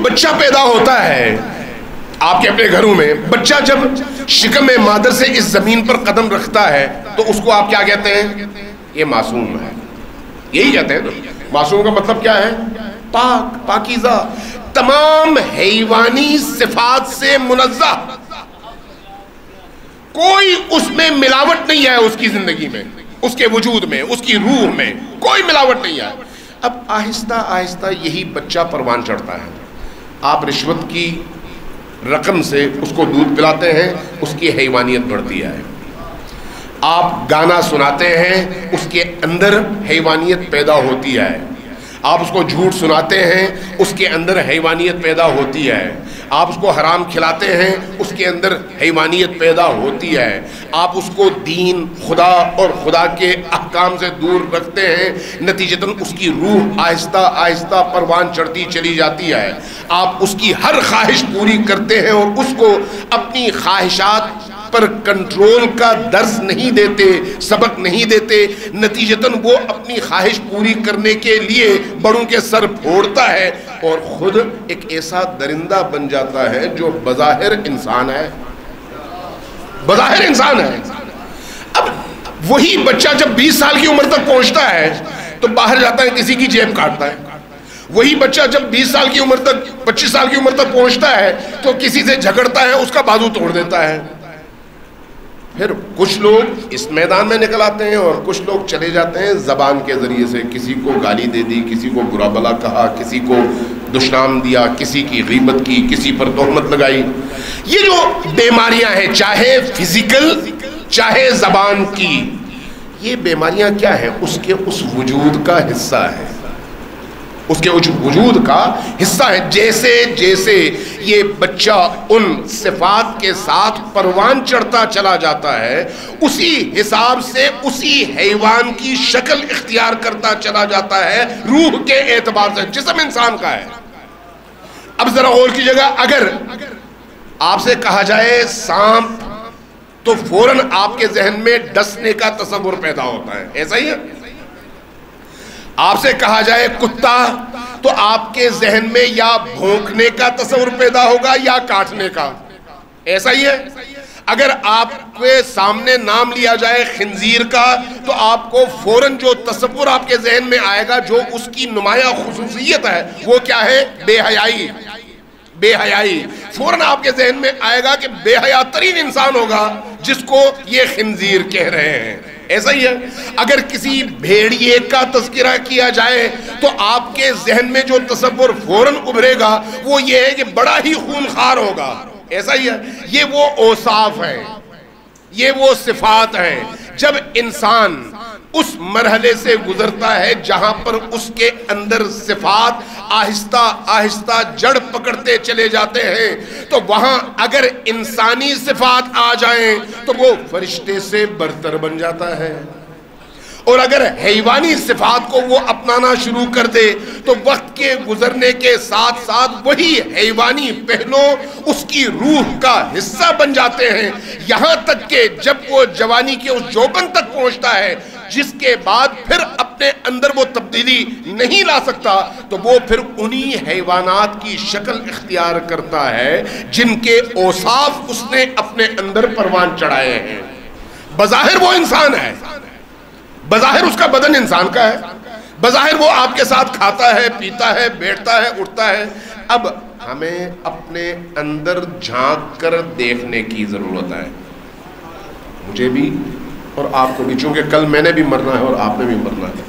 بچہ پیدا ہوتا ہے آپ کے اپنے گھروں میں، بچہ جب شکم مادر سے اس زمین پر قدم رکھتا ہے تو اس کو آپ کیا کہتے ہیں؟ یہ معصوم ہے، یہی کہتے ہیں نا۔ معصوم کا مطلب کیا ہے؟ پاک، پاکیزہ، تمام حیوانی صفات سے منزہ، کوئی اس میں ملاوٹ نہیں ہے، اس کی زندگی میں، اس کے وجود میں، اس کی روح میں کوئی ملاوٹ نہیں ہے۔ اب آہستہ آہستہ یہی بچہ پروان چڑھتا ہے، آپ رشوت کی رقم سے اس کو دودھ پلاتے ہیں، اس کی حیوانیت بڑھتی ہے۔ آپ گانا سناتے ہیں، اس کے اندر حیوانیت پیدا ہوتی ہے۔ آپ اس کو جھوٹ سناتے ہیں، اس کے اندر حیوانیت پیدا ہوتی ہے۔ آپ اس کو حرام کھلاتے ہیں، اس کے اندر حیوانیت پیدا ہوتی ہے۔ آپ اس کو دین، خدا اور خدا کے احکام سے دور رکھتے ہیں، نتیجتاً اس کی روح آہستہ آہستہ پروان چڑھتی چلی جاتی ہے۔ آپ اس کی ہر خواہش پوری کرتے ہیں اور اس کو اپنی خواہشات پر کنٹرول کا درس نہیں دیتے، سبق نہیں دیتے، نتیجتاً وہ اپنی خواہش پوری کرنے کے لیے بڑوں کے سر پھوڑتا ہے اور خود ایک ایسا درندہ بن جاتا ہے جو بظاہر انسان ہے، بظاہر انسان ہے۔ اب وہی بچہ جب 20 سال کی عمر تک پہنچتا ہے تو باہر جاتا ہے، کسی کی جیب کاٹتا ہے۔ وہی بچہ جب 20 سال کی عمر تک، 25 سال کی عمر تک پہنچتا ہے تو کسی سے جھگڑتا ہے، اس کا بازو توڑ دیتا ہے۔ پھر کچھ لوگ اس میدان میں نکل آتے ہیں اور کچھ لوگ چلے جاتے ہیں زبان کے ذریعے سے، کسی کو گالی دے دی، کسی کو برا بلا کہا، کسی کو دشنام دیا، کسی کی غیبت کی، کسی پر تہمت لگائی۔ یہ جو بیماریاں ہیں، چاہے فزیکل چاہے زبان کی، یہ بیماریاں کیا ہیں؟ اس کے اس وجود کا حصہ ہے، اس کے وجود کا حصہ ہے۔ جیسے جیسے یہ بچہ ان صفات کے ساتھ پروان چڑھتا چلا جاتا ہے، اسی حساب سے اسی حیوان کی شکل اختیار کرتا چلا جاتا ہے روح کے اعتبار سے۔ جسم انسان کا ہے۔ اب ذرا غور کی جگہ، اگر آپ سے کہا جائے سانپ تو فوراً آپ کے ذہن میں ڈسنے کا تصور پیدا ہوتا ہے، ایسا ہی ہے؟ آپ سے کہا جائے کتا تو آپ کے ذہن میں یا بھونکنے کا تصور پیدا ہوگا یا کاٹنے کا، ایسا ہی ہے؟ اگر آپ کے سامنے نام لیا جائے خنزیر کا تو آپ کو فوراً جو تصور آپ کے ذہن میں آئے گا، جو اس کی نمایاں خصوصیت ہے، وہ کیا ہے؟ بے حیائی۔ بے حیائی فوراً آپ کے ذہن میں آئے گا کہ بے حیا ترین انسان ہوگا جس کو یہ خنزیر کہہ رہے ہیں، ایسا ہی ہے؟ اگر کسی بھیڑیے کا تذکرہ کیا جائے تو آپ کے ذہن میں جو تصور فوراً ابھرے گا وہ یہ ہے کہ بڑا ہی خونخوار ہوگا، ایسا ہی ہے؟ یہ وہ اوصاف ہیں، یہ وہ صفات ہیں۔ جب انسان اس مرحلے سے گزرتا ہے جہاں پر اس کے اندر صفات آہستہ آہستہ جڑ پکڑتے چلے جاتے ہیں، تو وہاں اگر انسانی صفات آ جائیں تو وہ فرشتے سے برتر بن جاتا ہے، اور اگر حیوانی صفات کو وہ اپنانا شروع کر دے تو وقت کے گزرنے کے ساتھ ساتھ وہی حیوانی پہلو اس کی روح کا حصہ بن جاتے ہیں، یہاں تک کہ جب وہ جوانی کے اس جوبن تک پہنچتا ہے جس کے بعد پھر اپنے اندر وہ تبدیلی نہیں لا سکتا، تو وہ پھر انہی حیوانات کی شکل اختیار کرتا ہے جن کے اوصاف اس نے اپنے اندر پروان چڑھائے ہیں۔ بظاہر وہ انسان ہے، بظاہر اس کا بدن انسان کا ہے، بظاہر وہ آپ کے ساتھ کھاتا ہے، پیتا ہے، بیٹھتا ہے، اٹھتا ہے۔ اب ہمیں اپنے اندر جھانک کر دیکھنے کی ضرورت ہے، مجھے بھی اور آپ کو بھی، چونکہ کل میں نے بھی مرنا ہے اور آپ نے بھی مرنا ہے۔